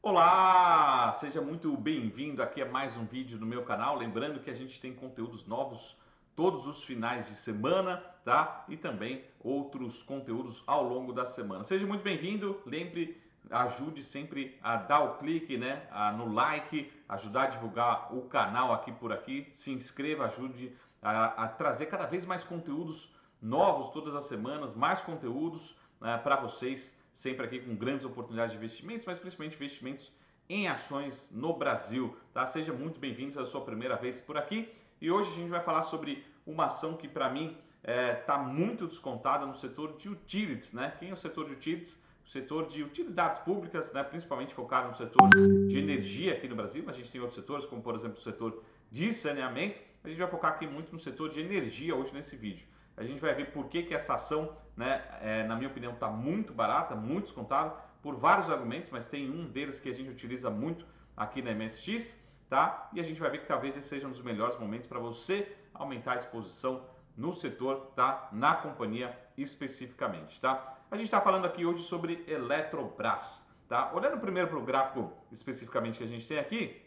Olá, seja muito bem-vindo aqui a mais um vídeo no meu canal. Lembrando que a gente tem conteúdos novos todos os finais de semana, tá? E também outros conteúdos ao longo da semana. Seja muito bem-vindo, lembre, ajude sempre a dar o clique, né? No like, ajudar a divulgar o canal aqui por aqui. Se inscreva, ajude a trazer cada vez mais conteúdos novos todas as semanas, mais conteúdos para vocês, sempre aqui com grandes oportunidades de investimentos, mas principalmente investimentos em ações no Brasil, tá? Seja muito bem-vindo, se é a sua primeira vez por aqui. E hoje a gente vai falar sobre uma ação que para mim está muito descontada no setor de utilities, né? Quem é o setor de utilities? O setor de utilidades públicas, né? Principalmente focado no setor de energia aqui no Brasil, mas a gente tem outros setores, como por exemplo o setor de saneamento. A gente vai focar aqui muito no setor de energia hoje nesse vídeo. A gente vai ver por que essa ação, né, na minha opinião, está muito barata, muito descontada, por vários argumentos, mas tem um deles que a gente utiliza muito aqui na MSX, tá? E a gente vai ver que talvez esse seja um dos melhores momentos para você aumentar a exposição no setor, tá? Na companhia especificamente, tá? A gente está falando aqui hoje sobre Eletrobras, tá? Olhando primeiro para o gráfico especificamente que a gente tem aqui,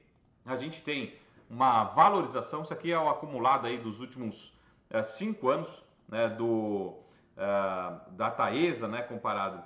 a gente tem uma valorização, isso aqui é o acumulado aí dos últimos 5 anos, né, da Taesa, né, comparado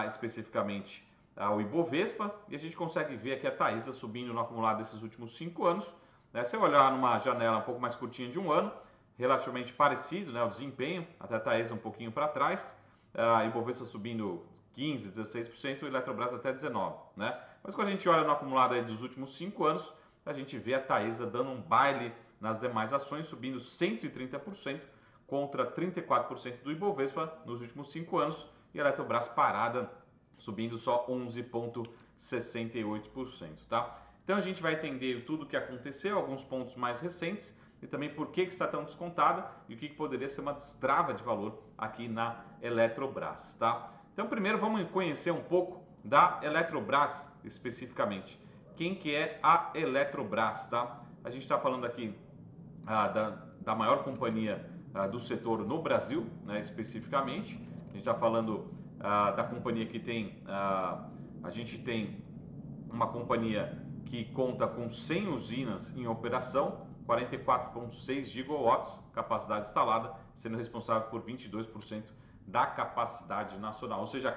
especificamente ao Ibovespa, e a gente consegue ver aqui a Taesa subindo no acumulado desses últimos 5 anos. Né? Se eu olhar numa janela um pouco mais curtinha de um ano, relativamente parecido, né, o desempenho, até a Taesa um pouquinho para trás, a Ibovespa subindo 15%, 16%, e o Eletrobras até 19%. Né? Mas quando a gente olha no acumulado aí dos últimos 5 anos, a gente vê a Taesa dando um baile nas demais ações, subindo 130%, contra 34% do Ibovespa nos últimos 5 anos, e a Eletrobras parada, subindo só 11,68%, tá? Então a gente vai entender tudo o que aconteceu, alguns pontos mais recentes, e também por que está tão descontada e o que poderia ser uma destrava de valor aqui na Eletrobras, tá? Então primeiro vamos conhecer um pouco da Eletrobras especificamente. Quem que é a Eletrobras, tá? A gente está falando aqui da maior companhia do setor no Brasil, né, especificamente. A gente está falando da companhia que tem, a gente tem uma companhia que conta com 100 usinas em operação, 44,6 gigawatts capacidade instalada, sendo responsável por 22% da capacidade nacional. Ou seja,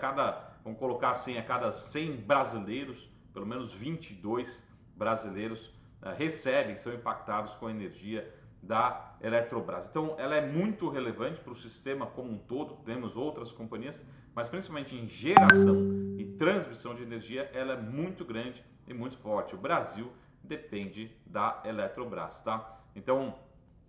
vamos colocar assim, a cada 100 brasileiros, pelo menos 22 brasileiros recebem, são impactados com a energia da Eletrobras. Então, ela é muito relevante para o sistema como um todo. Temos outras companhias, mas principalmente em geração e transmissão de energia, ela é muito grande e muito forte. O Brasil depende da Eletrobras, tá? Então,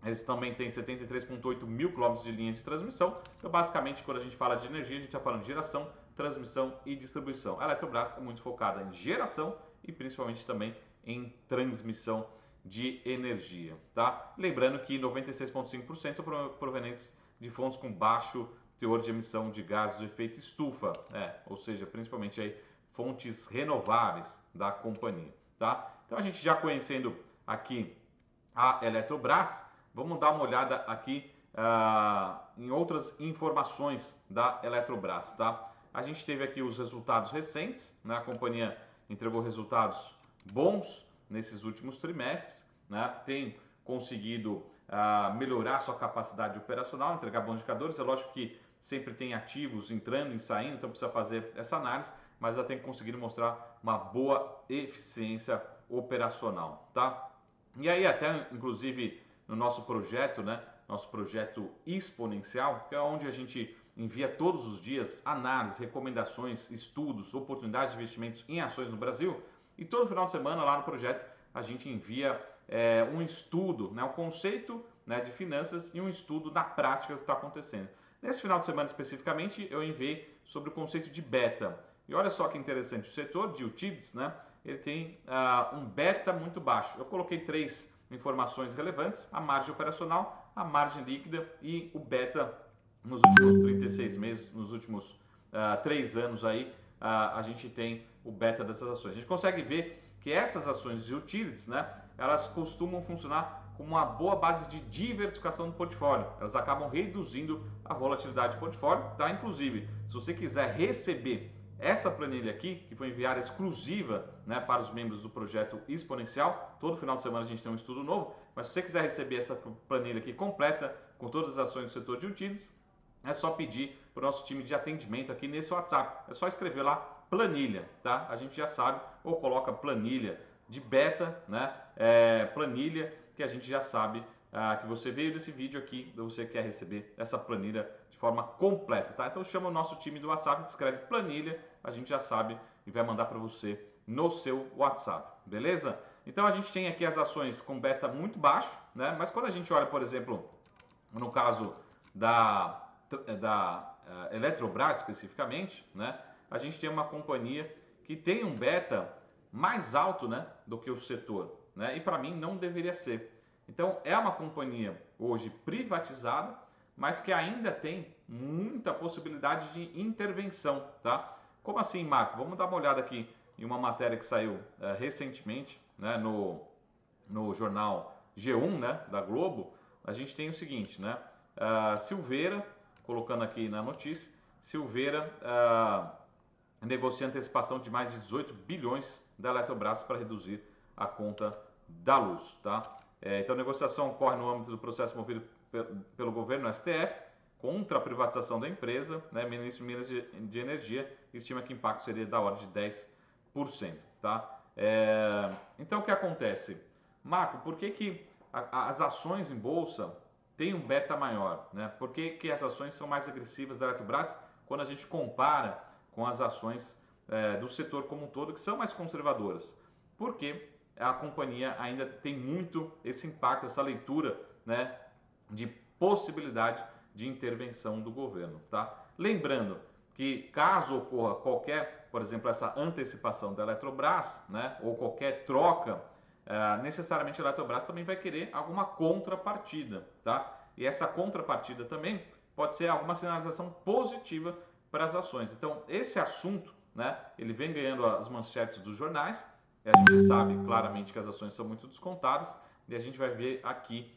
eles também têm 73,8 mil quilômetros de linha de transmissão. Então, basicamente, quando a gente fala de energia, a gente está falando de geração, transmissão e distribuição. A Eletrobras é muito focada em geração e principalmente também em transmissão de energia, tá? Lembrando que 96,5% são provenientes de fontes com baixo teor de emissão de gases do efeito estufa, ou seja, principalmente aí fontes renováveis da companhia, tá? Então a gente já conhecendo aqui a Eletrobras, vamos dar uma olhada aqui em outras informações da Eletrobras, tá? A gente teve aqui os resultados recentes, né? A companhia entregou resultados bons nesses últimos trimestres, né? Tem conseguido melhorar sua capacidade operacional, entregar bons indicadores. É lógico que sempre tem ativos entrando e saindo, então precisa fazer essa análise, mas ela tem conseguido mostrar uma boa eficiência operacional, tá? E aí até, inclusive, no nosso projeto, né? Nosso projeto exponencial, que é onde a gente envia todos os dias análises, recomendações, estudos, oportunidades de investimentos em ações no Brasil. E todo final de semana lá no projeto a gente envia um estudo, né, um conceito, né, de finanças e um estudo da prática do que está acontecendo. Nesse final de semana especificamente eu enviei sobre o conceito de beta. E olha só que interessante, o setor de utilities, né, ele tem um beta muito baixo. Eu coloquei 3 informações relevantes: a margem operacional, a margem líquida e o beta nos últimos 36 meses, nos últimos 3 anos aí, a gente tem o beta dessas ações. A gente consegue ver que essas ações de utilities, né, elas costumam funcionar como uma boa base de diversificação do portfólio. Elas acabam reduzindo a volatilidade do portfólio, tá? Inclusive, se você quiser receber essa planilha aqui, que foi enviada exclusiva, né, para os membros do projeto Exponencial. Todo final de semana a gente tem um estudo novo, mas se você quiser receber essa planilha aqui completa, com todas as ações do setor de utilities, é só pedir para o nosso time de atendimento aqui nesse WhatsApp. É só escrever lá planilha, tá? A gente já sabe, ou coloca planilha de beta, né? Planilha que a gente já sabe que você veio desse vídeo aqui, você quer receber essa planilha de forma completa, tá? Então chama o nosso time do WhatsApp, escreve planilha, a gente já sabe e vai mandar para você no seu WhatsApp, beleza? Então a gente tem aqui as ações com beta muito baixo, né? Mas quando a gente olha, por exemplo, no caso da Eletrobras especificamente, né? A gente tem uma companhia que tem um beta mais alto, né, do que o setor, né? E para mim não deveria ser. Então é uma companhia hoje privatizada, mas que ainda tem muita possibilidade de intervenção, tá? Como assim, Marco? Vamos dar uma olhada aqui em uma matéria que saiu recentemente, né, no jornal G1, né, da Globo. A gente tem o seguinte, né? Silveira, colocando aqui na notícia, Silveira negocia antecipação de mais de 18 bilhões da Eletrobras para reduzir a conta da luz, tá? Então a negociação ocorre no âmbito do processo movido pelo governo STF contra a privatização da empresa, né? O ministro Minas de Energia estima que o impacto seria da ordem de 10%, tá? Então o que acontece? Marco, por que as ações em bolsa têm um beta maior, né? Por que as ações são mais agressivas da Eletrobras quando a gente compara com as ações do setor como um todo, que são mais conservadoras? Porque a companhia ainda tem muito esse impacto, essa leitura, né, de possibilidade de intervenção do governo, tá? Lembrando que caso ocorra qualquer, por exemplo, essa antecipação da Eletrobras, né, ou qualquer troca, necessariamente a Eletrobras também vai querer alguma contrapartida, tá? E essa contrapartida também pode ser alguma sinalização positiva para as ações. Então, esse assunto, né, ele vem ganhando as manchetes dos jornais, e a gente sabe claramente que as ações são muito descontadas, e a gente vai ver aqui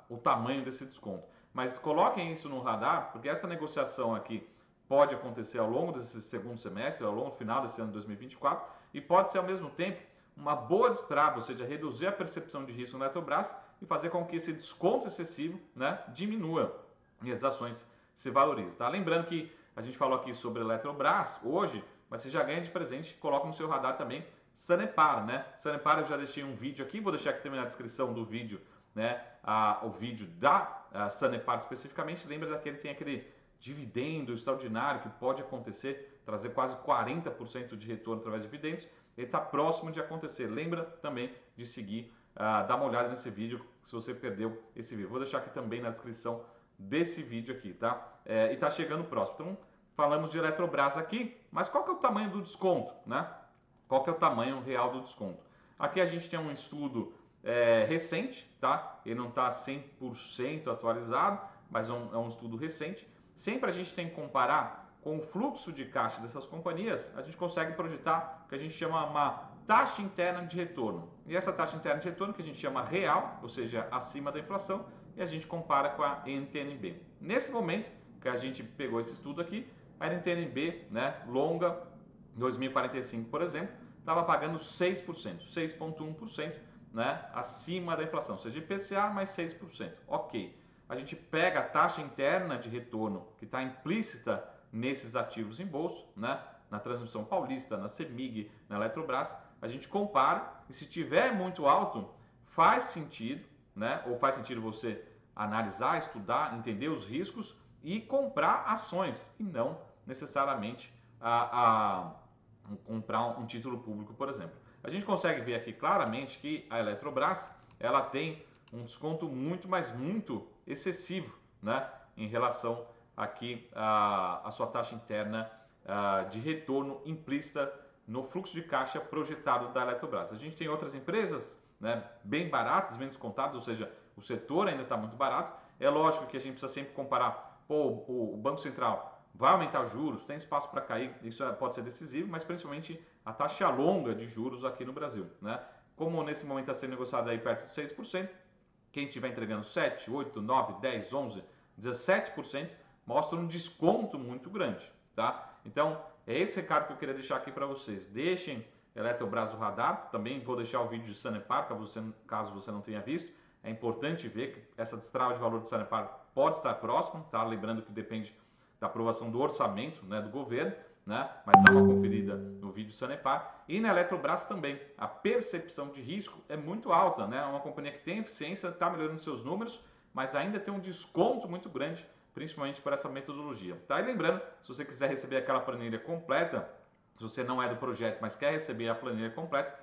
o tamanho desse desconto. Mas coloquem isso no radar, porque essa negociação aqui pode acontecer ao longo desse segundo semestre, ao longo do final desse ano de 2024, e pode ser ao mesmo tempo uma boa destrava, ou seja, reduzir a percepção de risco na Eletrobras e fazer com que esse desconto excessivo, né, diminua e as ações se valorizem. Tá? Lembrando que a gente falou aqui sobre a Eletrobras hoje, mas você já ganha de presente, coloca no seu radar também Sanepar, né? Sanepar eu já deixei um vídeo aqui, vou deixar aqui também na descrição do vídeo, né? O vídeo da Sanepar especificamente. Lembra daquele, tem aquele dividendo extraordinário que pode acontecer, trazer quase 40% de retorno através de dividendos. Ele está próximo de acontecer. Lembra também de seguir, dar uma olhada nesse vídeo se você perdeu esse vídeo. Vou deixar aqui também na descrição desse vídeo aqui, tá? E está chegando próximo. Então, falamos de Eletrobras aqui, mas qual que é o tamanho do desconto, né? Qual que é o tamanho real do desconto? Aqui a gente tem um estudo recente, tá? Ele não está 100% atualizado, mas é um estudo recente. Sempre a gente tem que comparar com o fluxo de caixa dessas companhias, a gente consegue projetar o que a gente chama uma taxa interna de retorno. E essa taxa interna de retorno que a gente chama real, ou seja, acima da inflação, e a gente compara com a NTN-B. Nesse momento que a gente pegou esse estudo aqui, a NTN-B, né, longa, 2045, por exemplo, estava pagando 6%, 6,1%, né, acima da inflação, ou seja, IPCA mais 6%. Ok. A gente pega a taxa interna de retorno que está implícita nesses ativos em bolsa, né, na Transmissão Paulista, na CEMIG, na Eletrobras, a gente compara e se tiver muito alto, faz sentido, né, ou faz sentido você analisar, estudar, entender os riscos e comprar ações e não necessariamente comprar um título público, por exemplo. A gente consegue ver aqui claramente que a Eletrobras ela tem um desconto muito, mas muito excessivo, né, em relação aqui à sua taxa interna de retorno implícita no fluxo de caixa projetado da Eletrobras. A gente tem outras empresas, né, bem baratas, bem descontadas, ou seja, o setor ainda está muito barato. É lógico que a gente precisa sempre comparar, o Banco Central vai aumentar os juros, tem espaço para cair, isso pode ser decisivo, mas principalmente a taxa longa de juros aqui no Brasil, né? Como nesse momento está sendo negociado aí perto de 6%, quem estiver entregando 7, 8, 9, 10, 11, 17%, mostra um desconto muito grande, tá? Então, é esse recado que eu queria deixar aqui para vocês. Deixem Eletrobras no radar, também vou deixar o vídeo de Sanepar, caso você não tenha visto. É importante ver que essa destrava de valor de Sanepar pode estar próximo, tá? Lembrando que depende da aprovação do orçamento, né, do governo, né? Mas dá uma conferida no vídeo Sanepar. E na Eletrobras também, a percepção de risco é muito alta, né? É uma companhia que tem eficiência, está melhorando seus números, mas ainda tem um desconto muito grande, principalmente por essa metodologia. Tá? E lembrando, se você quiser receber aquela planilha completa, se você não é do projeto, mas quer receber a planilha completa,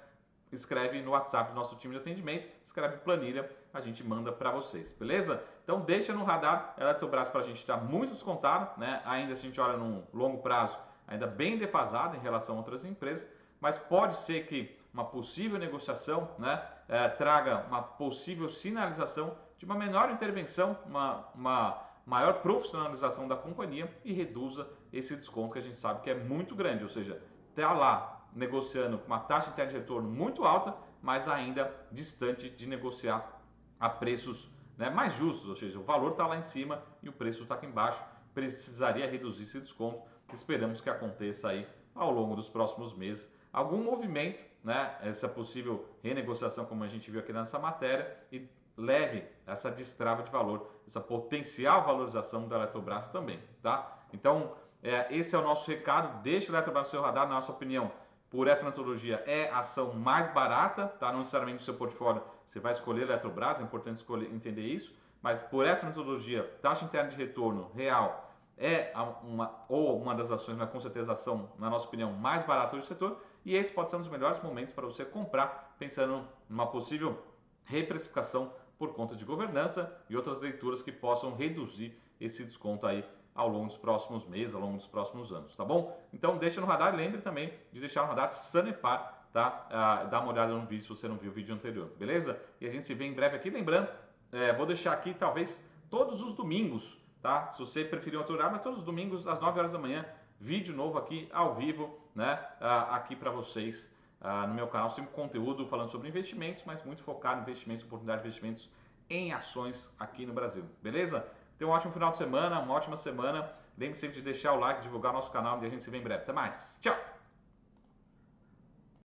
escreve no WhatsApp do nosso time de atendimento, escreve planilha, a gente manda para vocês, beleza? Então deixa no radar, Eletrobras para a gente estar muito descontado, né? Ainda se a gente olha num longo prazo, ainda bem defasado em relação a outras empresas, mas pode ser que uma possível negociação, né, traga uma possível sinalização de uma menor intervenção, uma maior profissionalização da companhia e reduza esse desconto que a gente sabe que é muito grande, ou seja, está lá negociando com uma taxa interna de retorno muito alta, mas ainda distante de negociar a preços, né, mais justos, ou seja, o valor está lá em cima e o preço está aqui embaixo, precisaria reduzir esse desconto, esperamos que aconteça aí ao longo dos próximos meses algum movimento, né, essa possível renegociação como a gente viu aqui nessa matéria e leve essa destrava de valor, essa potencial valorização da Eletrobras também, tá? Então, esse é o nosso recado, deixa a Eletrobras no seu radar, na nossa opinião, por essa metodologia é a ação mais barata, tá? Não necessariamente no seu portfólio você vai escolher a Eletrobras, é importante entender isso, mas por essa metodologia, taxa interna de retorno real é uma das ações, mas com certeza a ação, na nossa opinião, mais barata do setor, e esse pode ser um dos melhores momentos para você comprar, pensando numa possível reprecificação por conta de governança e outras leituras que possam reduzir esse desconto aí ao longo dos próximos meses, ao longo dos próximos anos, tá bom? Então deixa no radar, lembre também de deixar no radar Sanepar, tá? Dá uma olhada no vídeo se você não viu o vídeo anterior, beleza? E a gente se vê em breve aqui, lembrando, vou deixar aqui talvez todos os domingos, tá? Se você preferir outro horário, mas todos os domingos às 9 horas da manhã, vídeo novo aqui ao vivo, né? Aqui para vocês no meu canal, sempre conteúdo falando sobre investimentos, mas muito focado em investimentos, oportunidade de investimentos em ações aqui no Brasil, beleza? Tenha um ótimo final de semana, uma ótima semana. Lembre-se sempre de deixar o like, divulgar nosso canal e a gente se vê em breve. Até mais. Tchau!